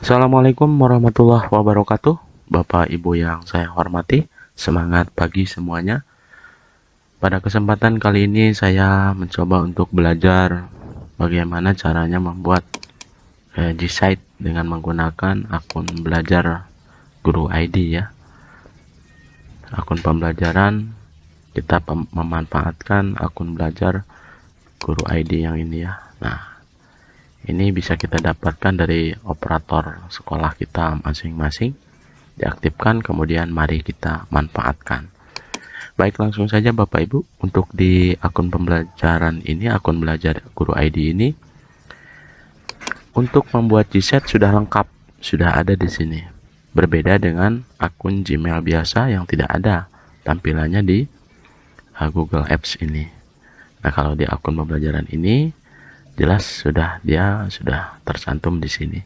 Assalamualaikum warahmatullahi wabarakatuh. Bapak Ibu yang saya hormati, semangat pagi semuanya. Pada kesempatan kali ini saya mencoba untuk belajar bagaimana caranya membuat G-Site dengan menggunakan akun belajar Guru ID ya. Akun pembelajaran kita memanfaatkan akun belajar Guru ID yang ini ya. Nah, ini bisa kita dapatkan dari operator sekolah kita masing-masing. Diaktifkan, kemudian mari kita manfaatkan. Baik, langsung saja Bapak Ibu, untuk di akun pembelajaran ini, akun belajar Guru ID ini, untuk membuat Gset sudah lengkap, sudah ada di sini. Berbeda dengan akun Gmail biasa yang tidak ada tampilannya di Google Apps ini. Nah, kalau di akun pembelajaran ini jelas sudah tercantum di sini.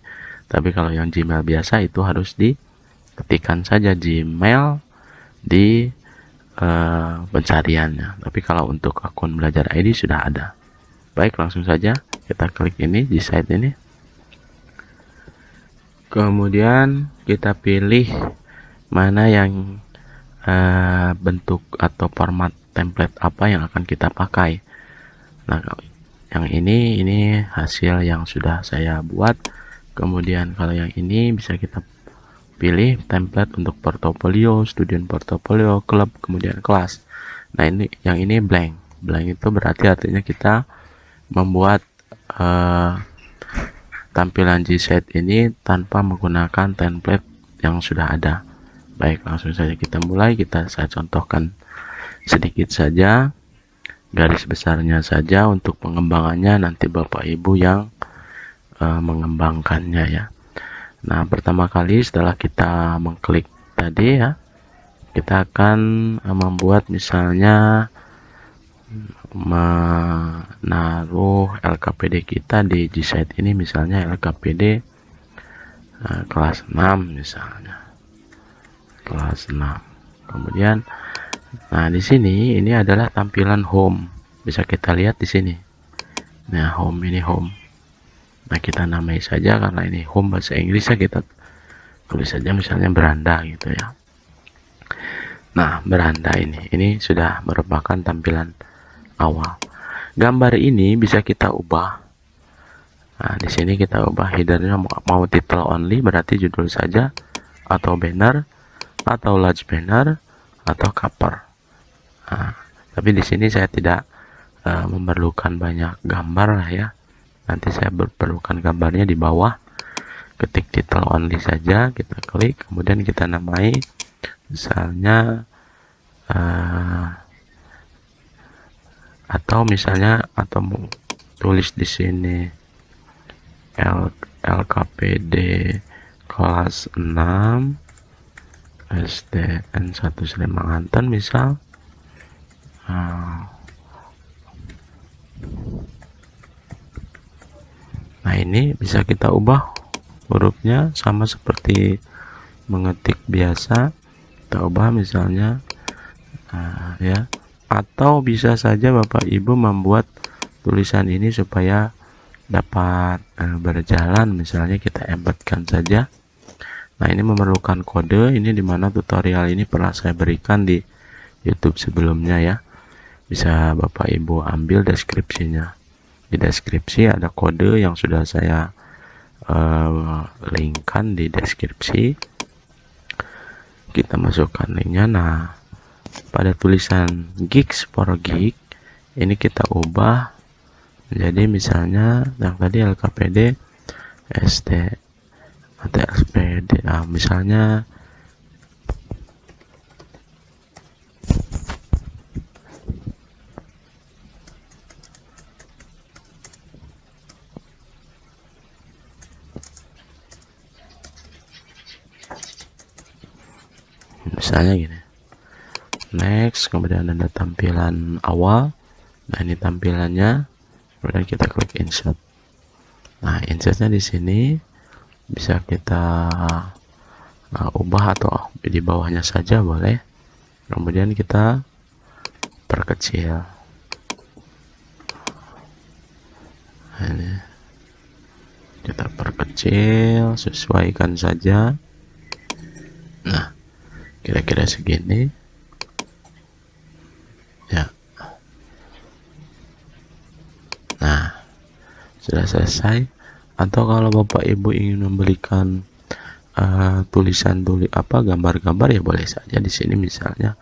Tapi kalau yang Gmail biasa itu harus diketikkan saja Gmail di pencariannya. Tapi kalau untuk akun belajar ID sudah ada. Baik, langsung saja kita klik ini di site ini. Kemudian kita pilih mana yang bentuk atau format template apa yang akan kita pakai. Nah, yang ini hasil yang sudah saya buat. Kemudian kalau yang ini bisa kita pilih template untuk portofolio, student portofolio, klub, kemudian kelas. Nah, yang ini blank. Blank itu berarti artinya kita membuat tampilan Gset ini tanpa menggunakan template yang sudah ada. Baik, langsung saja kita mulai. Saya contohkan sedikit saja, garis besarnya saja. Untuk pengembangannya nanti Bapak Ibu yang mengembangkannya ya. Nah, pertama kali setelah kita mengklik tadi ya, kita akan membuat misalnya menaruh LKPD kita di Gset ini, misalnya LKPD kelas 6 misalnya. Kelas 6. Kemudian nah di sini ini adalah tampilan home. Bisa kita lihat di sini. Nah, home ini home. Nah, kita namai saja karena ini home bahasa Inggris ya, kita tulis saja misalnya beranda gitu ya. Nah, beranda ini sudah merupakan tampilan awal. Gambar ini bisa kita ubah. Nah, di sini kita ubah headernya mau title only berarti judul saja, atau banner, atau large banner, atau cover. Nah, tapi di sini saya tidak memerlukan banyak gambar lah ya. Nanti saya perlukan gambarnya di bawah. Ketik title only saja, kita klik, kemudian kita namai misalnya atau tulis di sini LKPD kelas 6 SDN 1 Slemanganten misal. Nah, ini bisa kita ubah hurufnya sama seperti mengetik biasa. Kita ubah misalnya ya, atau bisa saja Bapak Ibu membuat tulisan ini supaya dapat berjalan, misalnya kita embedkan saja. Nah, ini memerlukan kode, ini dimana tutorial ini pernah saya berikan di YouTube sebelumnya ya. Bisa Bapak Ibu ambil deskripsinya. Di deskripsi ada kode yang sudah saya linkkan di deskripsi. Kita masukkan linknya. Nah, pada tulisan gigs for gig ini kita ubah menjadi misalnya yang tadi LKPD SD atau SPD. Nah, misalnya gini. Next, kemudian ada tampilan awal. Nah, ini tampilannya. Kemudian kita klik insert. Nah, insertnya di sini bisa kita ubah atau di bawahnya saja boleh. Kemudian kita perkecil. Nah, ini kita perkecil. kecil, sesuaikan saja. Nah, kira-kira segini ya. Nah, sudah selesai. Atau kalau Bapak Ibu ingin memberikan gambar-gambar, ya boleh saja di sini misalnya.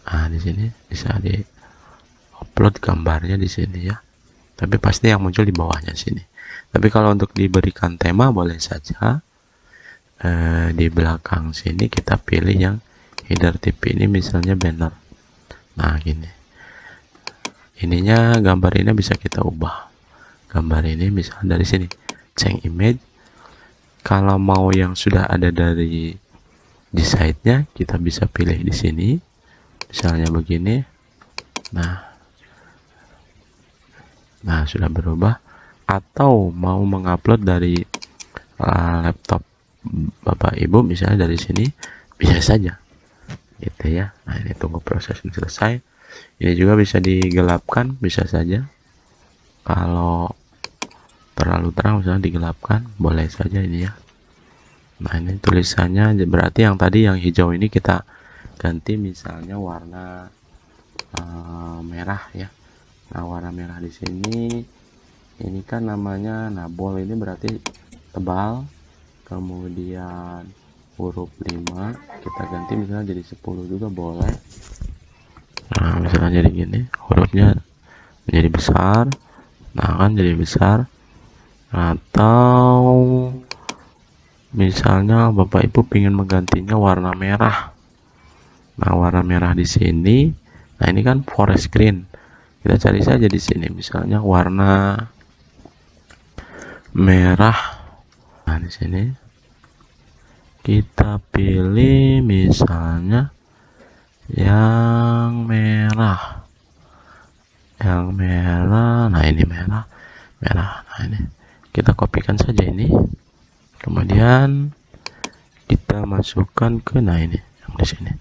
Nah, di sini bisa di upload gambarnya di sini ya. Tapi pasti yang muncul di bawahnya sini. Tapi kalau untuk diberikan tema boleh saja di belakang sini kita pilih yang header TV ini misalnya banner. Nah, gini. Ininya gambar ini bisa kita ubah. Gambar ini misalnya dari sini change image. Kalau mau yang sudah ada dari di site-nya, kita bisa pilih di sini. Misalnya begini. Nah, sudah berubah. Atau mau mengupload dari laptop Bapak Ibu misalnya dari sini, bisa saja. Gitu ya. Nah, ini tunggu proses ini selesai. Ini juga bisa digelapkan, bisa saja. Kalau terlalu terang misalnya digelapkan, boleh saja ini ya. Nah, ini tulisannya berarti yang tadi yang hijau ini kita ganti misalnya warna merah ya. Nah, warna merah di sini ini kan namanya nabol, ini berarti tebal. Kemudian huruf 5 kita ganti misalnya jadi 10 juga boleh. Nah, misalnya jadi gini, hurufnya menjadi besar. Nah, kan jadi besar. Atau misalnya Bapak Ibu ingin menggantinya warna merah. Nah, warna merah di sini. Nah, ini kan forest green. Kita cari saja di sini misalnya warna merah. Nah, di sini kita pilih misalnya yang merah. Nah, ini merah. Nah, ini kita kopikan saja ini. Kemudian kita masukkan ke ini yang di sini.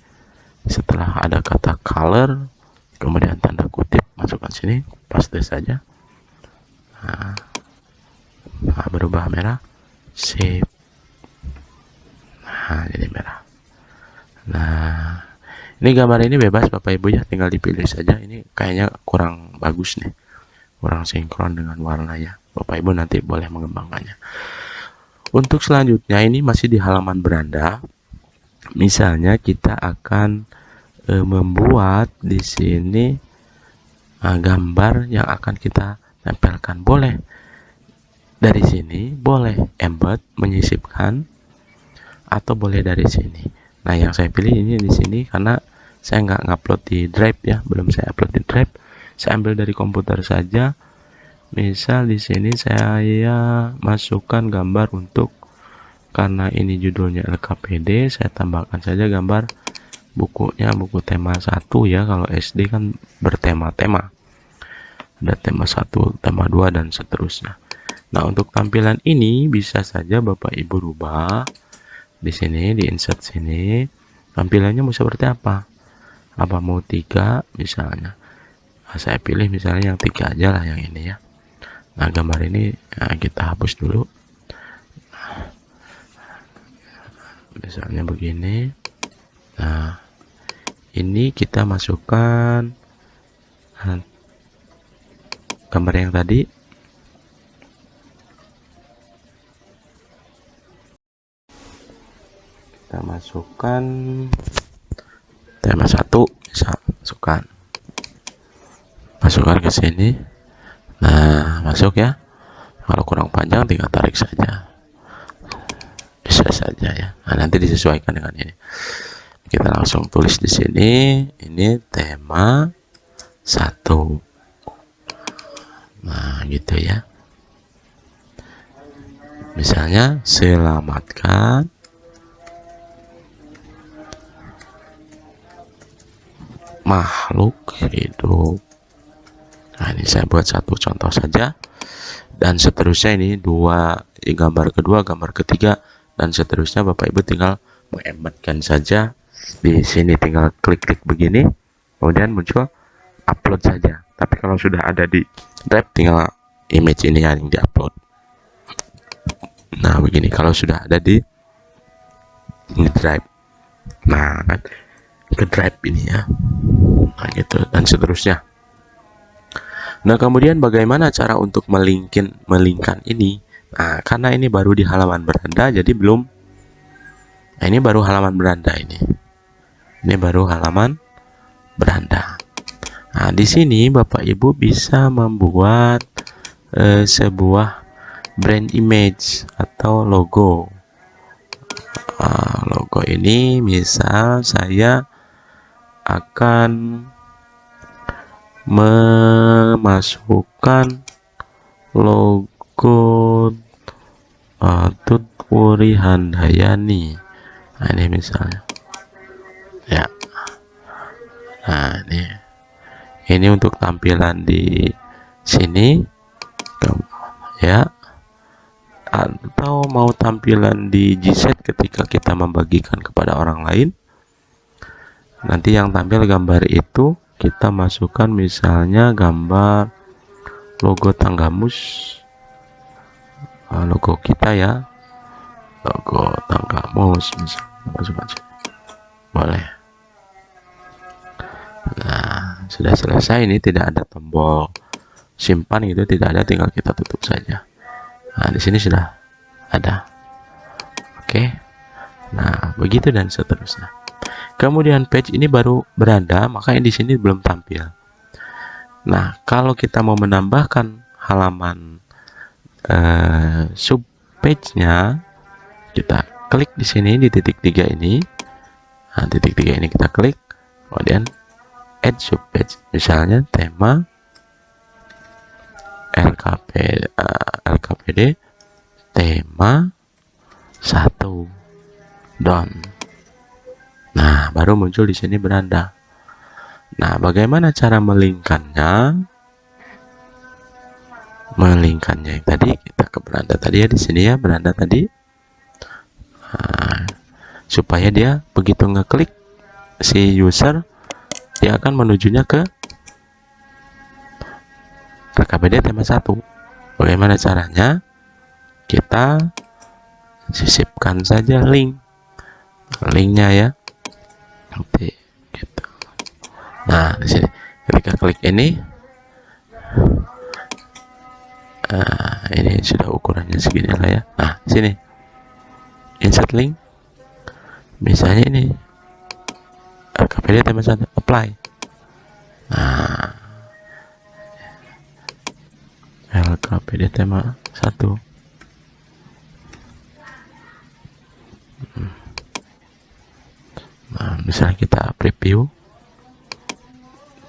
Setelah ada kata color, kemudian tanda kutip, masukkan sini, paste saja. Nah, berubah merah, save. Nah, jadi merah. Nah, ini gambar ini bebas Bapak Ibu ya, tinggal dipilih saja. Ini kayaknya kurang bagus nih, kurang sinkron dengan warna ya. Bapak Ibu nanti boleh mengembangkannya. Untuk selanjutnya ini masih di halaman beranda. Misalnya kita akan membuat di sini gambar yang akan kita tempelkan. Boleh dari sini, boleh embed menyisipkan, atau boleh dari sini. Nah, yang saya pilih ini di sini karena saya nggak ngupload di Drive ya, belum saya upload di Drive. Saya ambil dari komputer saja. Misal di sini saya masukkan gambar untuk, karena ini judulnya LKPD, saya tambahkan saja gambar bukunya, buku tema 1 ya. Kalau SD kan bertema-tema, ada tema 1, tema 2 dan seterusnya. Nah, untuk tampilan ini bisa saja Bapak Ibu rubah di sini, di insert sini. Tampilannya mau seperti apa? Apa mau 3 misalnya? Nah, saya pilih misalnya yang 3 aja lah, yang ini ya. Nah, gambar ini kita hapus dulu. Misalnya begini. Nah, ini kita masukkan gambar yang tadi. Kita masukkan tema 1, bisa masukkan ke sini. Nah, masuk ya. Kalau kurang panjang tinggal tarik saja, bisa saja ya. Nah, nanti disesuaikan dengan ini. Kita langsung tulis di sini, ini tema 1. Nah, gitu ya. Misalnya selamatkan makhluk hidup. Nah, ini saya buat satu contoh saja, dan seterusnya ini gambar kedua, gambar ketiga, dan seterusnya. Bapak Ibu tinggal mengembedkan saja di sini, tinggal klik-klik begini, kemudian muncul upload saja. Tapi kalau sudah ada di Drive, tinggal image ini yang diupload. Nah begini kalau sudah ada di drive, nah kan ke drive ini ya, nah gitu dan seterusnya. Nah kemudian bagaimana cara untuk melingkan ini? Nah karena ini baru di halaman beranda jadi belum. Nah, ini baru halaman beranda ini baru halaman beranda. Nah di sini Bapak Ibu bisa membuat sebuah brand image atau logo. Logo ini misal saya akan memasukkan logo Tutwuri Handayani. Nah ini misalnya ya. Nah ini untuk tampilan di sini ya, atau mau tampilan di Gset ketika kita membagikan kepada orang lain, nanti yang tampil gambar itu kita masukkan misalnya gambar logo Tanggamus, logo kita ya, logo Tanggamus misalnya, masukkan sini boleh. Nah sudah selesai, ini tidak ada tombol simpan gitu, tidak ada, tinggal kita tutup saja. Nah di sini sudah ada. Oke, nah begitu dan seterusnya. Kemudian page ini baru beranda, maka di sini belum tampil. Nah kalau kita mau menambahkan halaman sub page-nya, kita klik di sini di titik 3 ini. Nah titik 3 ini kita klik, kemudian add sub page, misalnya tema LKPD tema 1 done. Nah baru muncul di sini beranda. Nah bagaimana cara melingkannya? Melingkannya tadi kita ke beranda tadi ya, di sini ya beranda tadi. Nah, supaya dia begitu ngeklik si user, dia akan menujunya ke LKPD tema 1. Bagaimana caranya? Kita sisipkan saja linknya ya, nanti gitu. Nah di sini ketika klik ini, ini sudah ukurannya segini lah ya. Nah sini insert link, misalnya ini LKPD tema 1, apply. Nah LKPD tema 1. Nah misalnya kita preview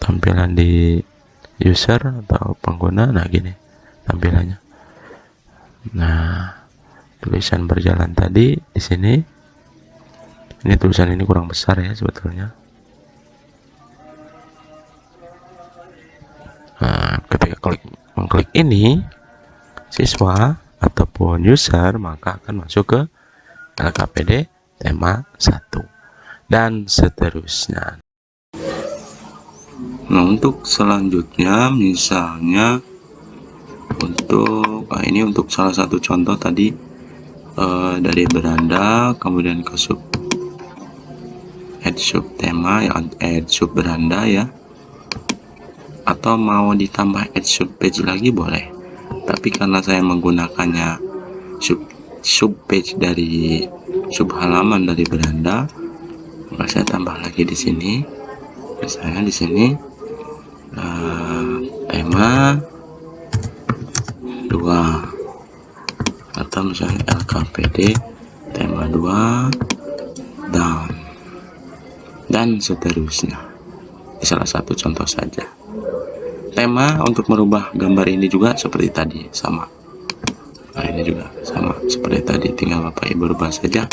tampilan di user atau pengguna, nah gini tampilannya. Nah tulisan berjalan tadi di sini, ini tulisan ini kurang besar ya sebetulnya. Nah ketika mengklik ini siswa ataupun user, maka akan masuk ke LKPD tema 1 dan seterusnya. Nah untuk selanjutnya misalnya untuk ini untuk salah satu contoh tadi dari beranda kemudian ke add sub tema ya, add sub beranda ya, atau mau ditambah add sub page lagi boleh, tapi karena saya menggunakannya sub page dari sub halaman dari beranda, maka saya tambah lagi di sini. Misalnya di sini tema 2 atau misalnya LKPD tema 2 dan seterusnya. Ini salah satu contoh saja. Tema untuk merubah gambar ini juga seperti tadi, sama. Nah ini juga sama seperti tadi, tinggal Bapak Ibu rubah saja.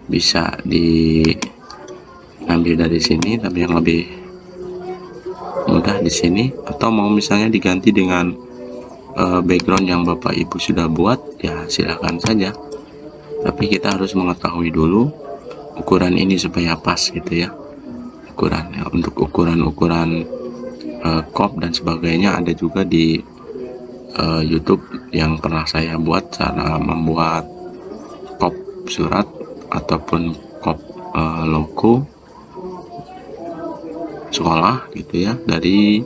Bisa diambil dari sini, tapi yang lebih mudah di sini, atau mau misalnya diganti dengan background yang Bapak Ibu sudah buat ya silakan saja, tapi kita harus mengetahui dulu ukuran ini supaya pas gitu ya, ukurannya. Untuk ukuran crop dan sebagainya ada juga di YouTube yang pernah saya buat, cara membuat surat ataupun logo sekolah gitu ya, dari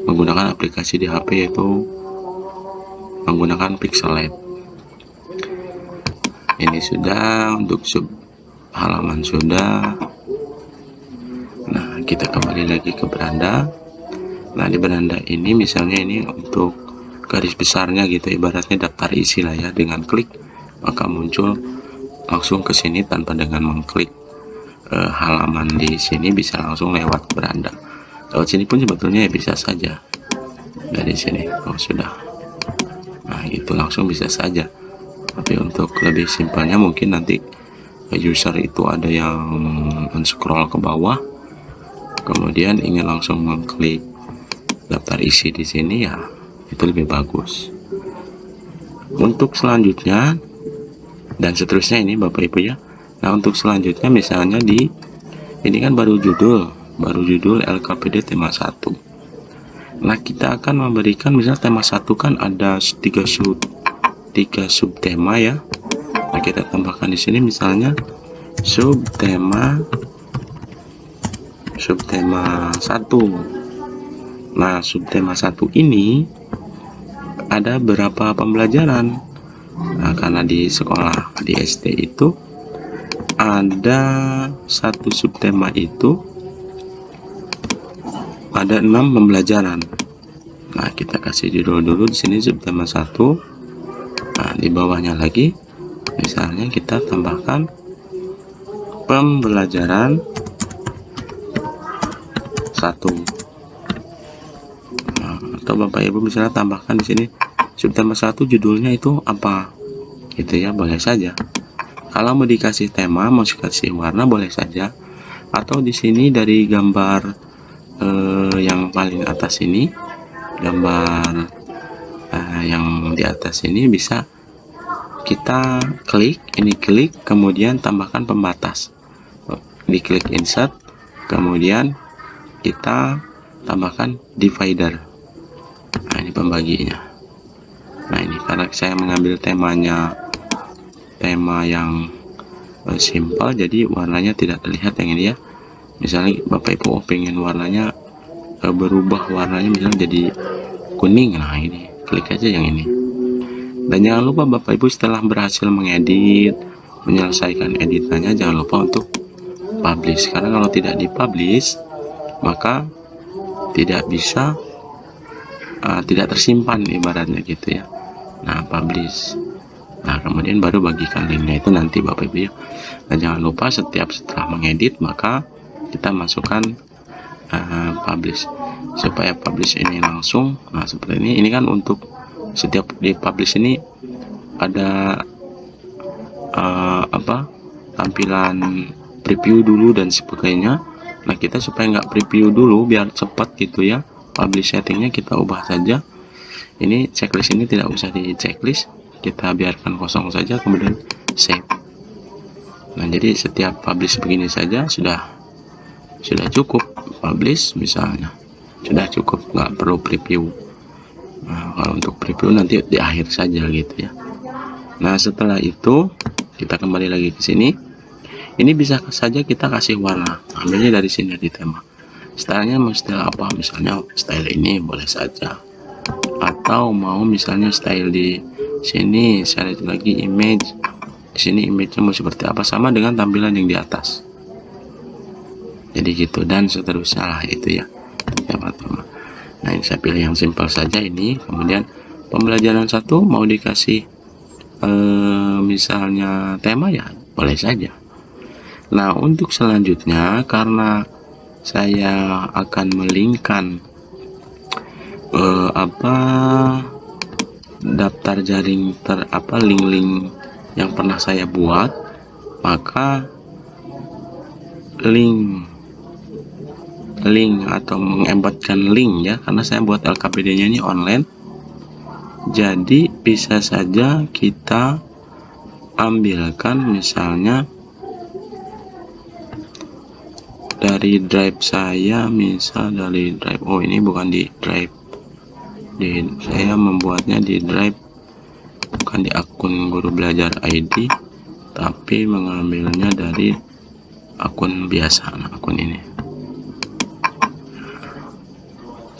menggunakan aplikasi di HP, yaitu menggunakan Pixelate. Ini sudah untuk sub halaman sudah. Nah, kita kembali lagi ke beranda. Nah, di beranda ini misalnya ini untuk garis besarnya gitu, ibaratnya daftar isi lah ya. Dengan klik maka muncul langsung ke sini tanpa dengan mengklik halaman di sini, bisa langsung lewat beranda. Lewat sini pun sebetulnya ya bisa saja dari sini. Oh sudah, nah itu langsung bisa saja. Tapi untuk lebih simpelnya mungkin nanti user itu ada yang scroll ke bawah, kemudian ingin langsung mengklik daftar isi di sini, ya itu lebih bagus. Untuk selanjutnya dan seterusnya ini Bapak Ibu ya. Nah, untuk selanjutnya misalnya ini kan baru judul LKPD tema 1. Nah, kita akan memberikan misalnya tema 1 kan ada 3 subtema ya. Nah, kita tambahkan di sini misalnya subtema 1. Nah, subtema 1 ini ada berapa pembelajaran? Nah, karena di sekolah di SD itu ada satu subtema itu ada 6 pembelajaran. Nah, kita kasih judul dulu di sini subtema 1. Nah, di bawahnya lagi misalnya kita tambahkan pembelajaran 1. Nah, atau Bapak Ibu misalnya tambahkan di sini subtema 1 judulnya itu apa? Gitu ya, boleh saja. Kalau mau dikasih tema, mau dikasih warna, boleh saja. Atau di sini dari gambar yang paling atas ini, gambar yang di atas ini bisa kita klik, kemudian tambahkan pembatas. Diklik insert, kemudian kita tambahkan divider. Nah, ini pembaginya. Nah, ini karena saya mengambil tema yang simpel, jadi warnanya tidak terlihat yang ini ya. Misalnya Bapak Ibu pengen warnanya berubah warnanya misalnya jadi kuning, nah ini klik aja yang ini. Dan jangan lupa Bapak Ibu setelah berhasil mengedit, menyelesaikan editannya, jangan lupa untuk publish, karena kalau tidak dipublish maka tidak bisa tidak tersimpan ibaratnya gitu ya. Nah, publish. Nah, kemudian baru bagikan linknya itu nanti Bapak Ibu ya. Dan jangan lupa setelah mengedit maka kita masukkan publish, supaya publish ini langsung. Nah, seperti ini kan untuk setiap di publish ini ada tampilan preview dulu dan sebagainya. Nah, kita supaya nggak preview dulu biar cepat gitu ya, publish settingnya kita ubah saja. Ini checklist ini tidak usah di checklist, kita biarkan kosong saja, kemudian save. Nah, jadi setiap publish begini saja sudah cukup. Publish misalnya sudah cukup, nggak perlu preview. Nah, kalau untuk preview nanti di akhir saja gitu ya. Nah, setelah itu kita kembali lagi ke sini. Ini bisa saja kita kasih warna, ambilnya dari sini di tema. Stylenya mau style apa? Misalnya style ini boleh saja. Atau mau misalnya style di sini, saya lihat lagi image. Di sini image-nya mau seperti apa, sama dengan tampilan yang di atas. Jadi gitu, dan seterusnya lah itu ya tema-tema. Nah, ini saya pilih yang simpel saja ini. Kemudian pembelajaran 1 mau dikasih misalnya tema, ya boleh saja. Nah, untuk selanjutnya karena saya akan melingkan daftar jaring link-link yang pernah saya buat, maka link atau mengembatkan link ya, karena saya buat LKPD-nya ini online, jadi bisa saja kita ambilkan misalnya dari drive saya, misal dari drive, oh ini bukan di drive, saya membuatnya di drive bukan di akun Guru Belajar ID. tapi mengambilnya dari akun biasa. Nah, akun ini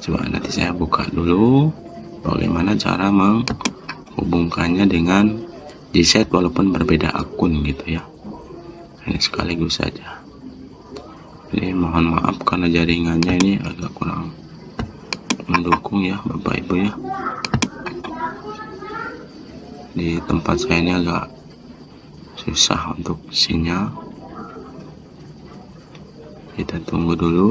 coba nanti saya buka dulu bagaimana cara menghubungkannya dengan Gset walaupun berbeda akun gitu ya. Ini sekaligus saja. Ini mohon maaf karena jaringannya ini agak kurang mendukung ya Bapak Ibu ya. Di tempat saya ini agak susah untuk sinyal. Kita tunggu dulu.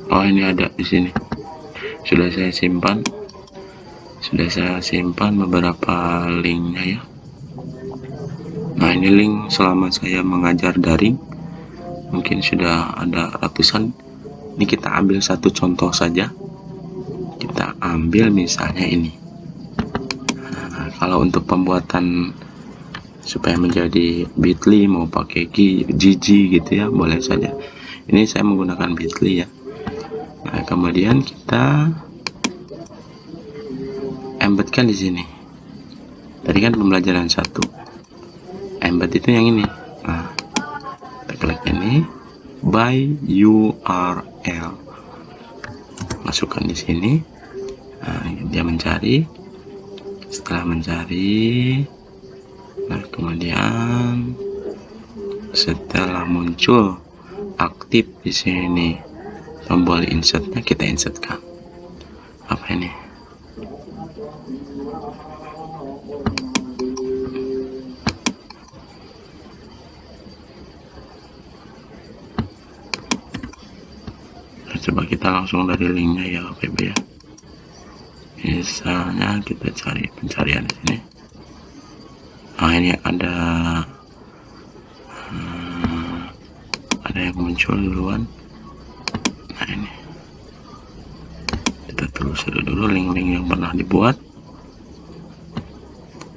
Oh, ini ada di sini. Sudah saya simpan beberapa linknya ya. Nah, ini link selama saya mengajar daring mungkin sudah ada ratusan. Ini kita ambil satu contoh saja. Kita ambil misalnya ini. Nah, kalau untuk pembuatan supaya menjadi bit.ly mau pakai GG gitu ya, boleh saja. Ini saya menggunakan bit.ly ya. Nah, kemudian kita embedkan di sini. Tadi kan pembelajaran 1. Embed itu yang ini. Nah, kita klik ini by URL. Masukkan di sini. Nah, dia mencari. Setelah mencari, nah kemudian setelah muncul aktif di sini tombol insertnya, kita insertkan. Apa ini? Nah, coba kita langsung dari linknya ya Bapak Ibu ya. Misalnya kita cari pencarian di sini. Nah, ini ada yang muncul duluan. Nah, ini kita telusuri dulu link-link yang pernah dibuat.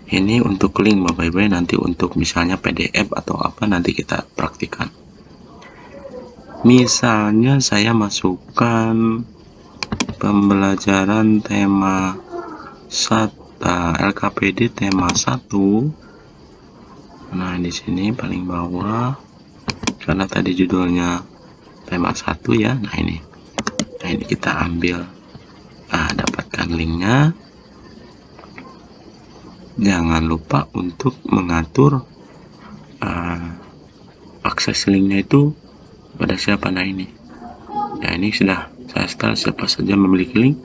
Ini untuk link Bapak Ibu, nanti untuk misalnya PDF atau apa nanti kita praktikan. Misalnya saya masukkan pembelajaran tema LKPD tema 1. Nah, di sini paling bawah karena tadi judulnya tema 1 ya. Nah, ini kita ambil. Nah, dapatkan linknya. Jangan lupa untuk mengatur akses linknya itu pada siapa. Nah, ini sudah saya setel, siapa saja memiliki link,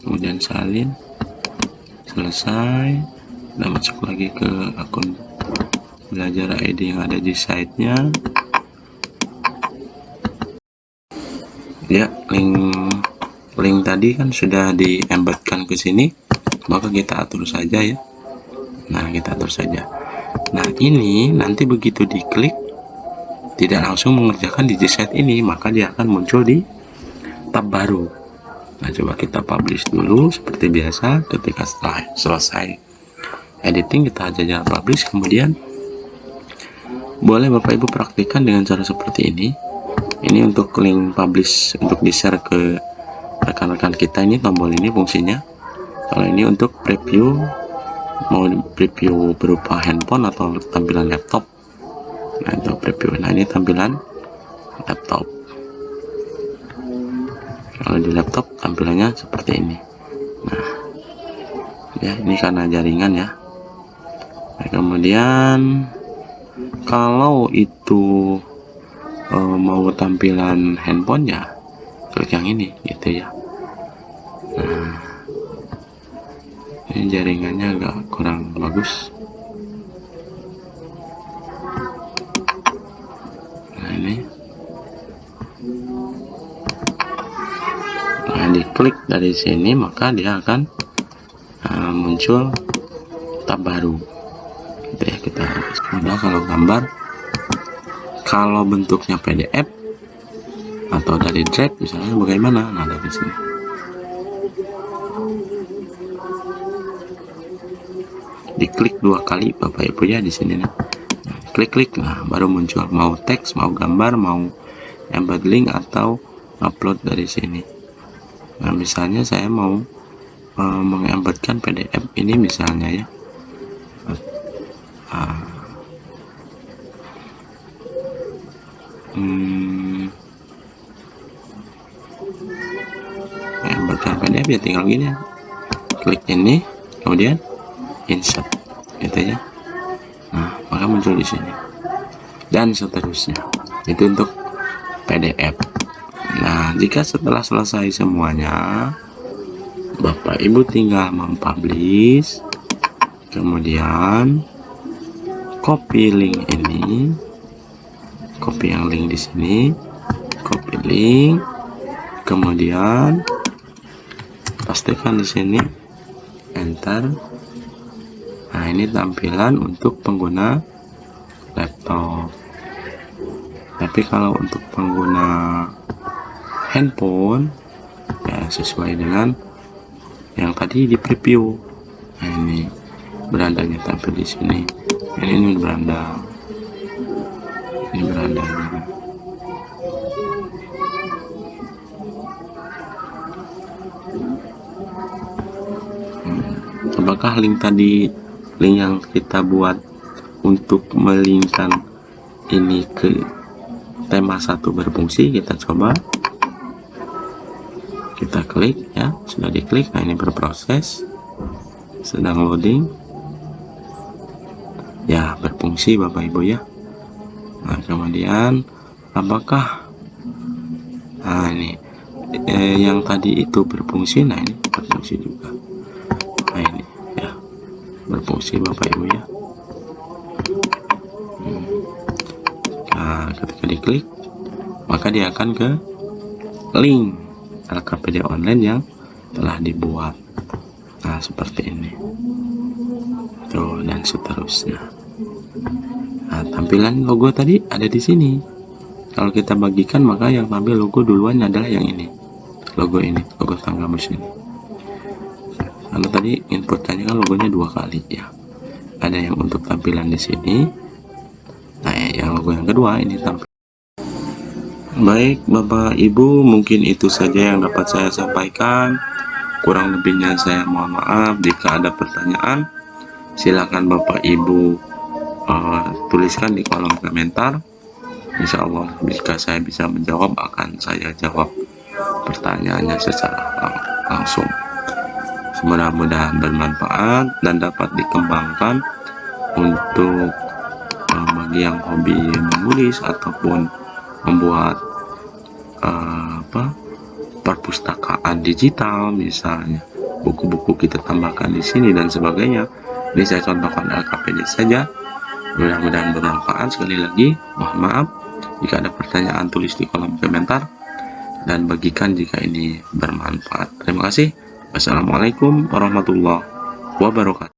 kemudian salin, selesai. Dan masuk lagi ke akun belajar ID yang ada di site-nya ya. Link tadi kan sudah diembedkan ke sini, maka kita atur saja ya. Nah, kita atur saja. Nah, ini nanti begitu diklik tidak langsung mengerjakan di Gset ini, maka dia akan muncul di tab baru. Nah, coba kita publish dulu seperti biasa. Ketika setelah selesai editing, kita aja publish. Kemudian boleh Bapak Ibu praktikkan dengan cara seperti ini. Ini untuk link publish untuk di share ke rekan-rekan kita. Ini tombol ini fungsinya. Kalau ini untuk preview, mau preview berupa handphone atau tampilan laptop. Nah, itu preview. Nah, ini tampilan laptop. Kalau di laptop tampilannya seperti ini. Nah, ya ini karena jaringan ya. Nah, kemudian kalau itu mau tampilan handphone ya klik yang ini gitu ya. Nah, ini jaringannya agak kurang bagus. Nah, ini diklik dari sini maka dia akan muncul tab baru. gitu ya. Kita udah, kalau gambar, kalau bentuknya PDF atau dari drive misalnya bagaimana, nah dari sini diklik 2 kali Bapak Ibu ya di sini nih. Klik-klik, nah baru muncul mau teks, mau gambar, mau embed link atau upload dari sini. Nah misalnya saya mau mengembedkan PDF ini misalnya ya. Embedkan PDF ya tinggal gini ya. Klik ini, kemudian insert gitu ya. Nah maka muncul di sini dan seterusnya. Itu untuk PDF. Nah jika setelah selesai semuanya, Bapak Ibu tinggal mempublish, kemudian copy link ini, copy yang link di sini, copy link, kemudian pastikan di sini, enter. Nah ini tampilan untuk pengguna laptop. Tapi kalau untuk pengguna handphone ya sesuai dengan yang tadi di preview. Nah ini berandanya tampil di sini. Ini beranda, ini berandanya. Apakah link tadi, link yang kita buat untuk melinkkan ini ke tema 1 berfungsi? Kita coba, kita klik ya, sudah diklik. Nah ini berproses, sedang loading ya, berfungsi Bapak Ibu ya. Nah kemudian apakah, nah ini yang tadi itu berfungsi, nah ini berfungsi juga. Nah ini ya berfungsi Bapak Ibu ya. Nah ketika diklik maka dia akan ke link LKPD online yang telah dibuat. Nah seperti ini tuh, dan seterusnya. Nah tampilan logo tadi ada di sini. Kalau kita bagikan maka yang tampil logo duluan adalah yang ini, logo ini, logo tangga mus ini. Karena tadi inputannya kan logonya 2 kali ya. Ada yang untuk tampilan di sini. Nah yang logo yang kedua ini tampil. Baik Bapak Ibu, mungkin itu saja yang dapat saya sampaikan. Kurang lebihnya saya mohon maaf. Jika ada pertanyaan, silakan Bapak Ibu tuliskan di kolom komentar. Insya Allah jika saya bisa menjawab, akan saya jawab pertanyaannya secara langsung. Mudah-mudahan bermanfaat dan dapat dikembangkan untuk bagi yang hobi menulis ataupun membuat perpustakaan digital, misalnya buku-buku kita tambahkan di sini dan sebagainya. Ini saya contohkan LKPD saja. Mudah-mudahan bermanfaat. Sekali lagi mohon maaf jika ada pertanyaan, tulis di kolom komentar dan bagikan jika ini bermanfaat. Terima kasih. Wassalamualaikum warahmatullahi wabarakatuh.